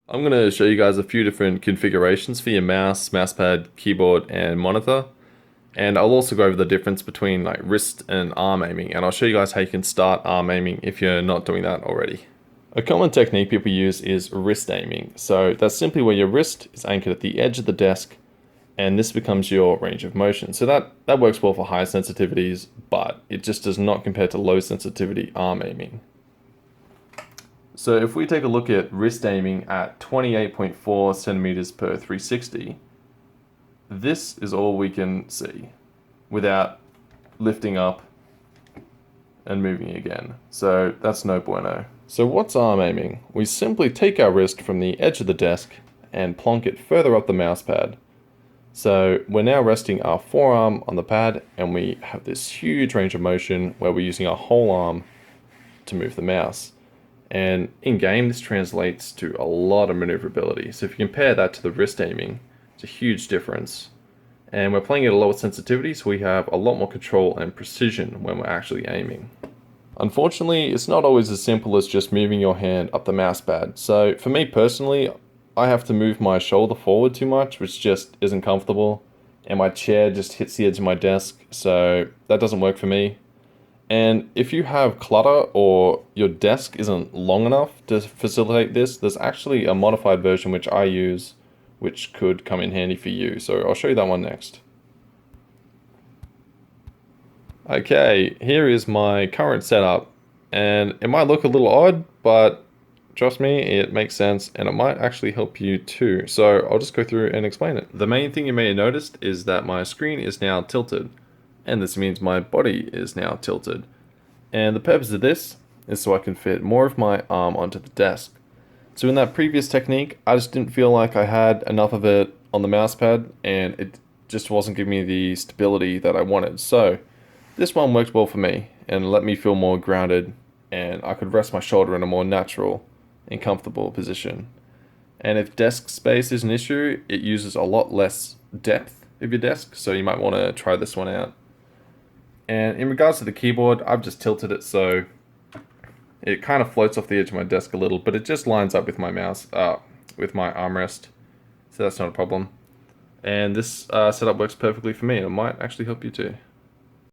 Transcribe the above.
I'm going to show you guys a few different configurations for your mouse, mousepad, keyboard, and monitor. And I'll also go over the difference between like wrist and arm aiming, and I'll show you guys how you can start arm aiming if you're not doing that already. A common technique people use is wrist aiming. So that's simply where your wrist is anchored at the edge of the desk, and this becomes your range of motion. So that works well for high sensitivities, but it just does not compare to low sensitivity arm aiming. So if we take a look at wrist aiming at 28.4 centimeters per 360, this is all we can see without lifting up and moving again. So that's no bueno. So what's arm aiming? We simply take our wrist from the edge of the desk and plonk it further up the mouse pad. So we're now resting our forearm on the pad, and we have this huge range of motion where we're using our whole arm to move the mouse. And in game, this translates to a lot of maneuverability. So if you compare that to the wrist aiming, it's a huge difference. And we're playing at a lower sensitivity, so we have a lot more control and precision when we're actually aiming. Unfortunately, it's not always as simple as just moving your hand up the mouse pad. So for me personally, I have to move my shoulder forward too much, which just isn't comfortable. And my chair just hits the edge of my desk, so that doesn't work for me. And if you have clutter or your desk isn't long enough to facilitate this, there's actually a modified version which I use, which could come in handy for you. So I'll show you that one next. Okay, here is my current setup, and it might look a little odd, but trust me, it makes sense, and it might actually help you too. So I'll just go through and explain it. The main thing you may have noticed is that my screen is now tilted, and this means my body is now tilted. And the purpose of this is so I can fit more of my arm onto the desk. So in that previous technique, I just didn't feel like I had enough of it on the mouse pad, and it just wasn't giving me the stability that I wanted. So this one worked well for me and let me feel more grounded, and I could rest my shoulder in a more natural and comfortable position. And if desk space is an issue, it uses a lot less depth of your desk, so you might want to try this one out. And in regards to the keyboard, I've just tilted it so it kind of floats off the edge of my desk a little, but it just lines up with my mouse, with my armrest, so that's not a problem. And this setup works perfectly for me, and it might actually help you too.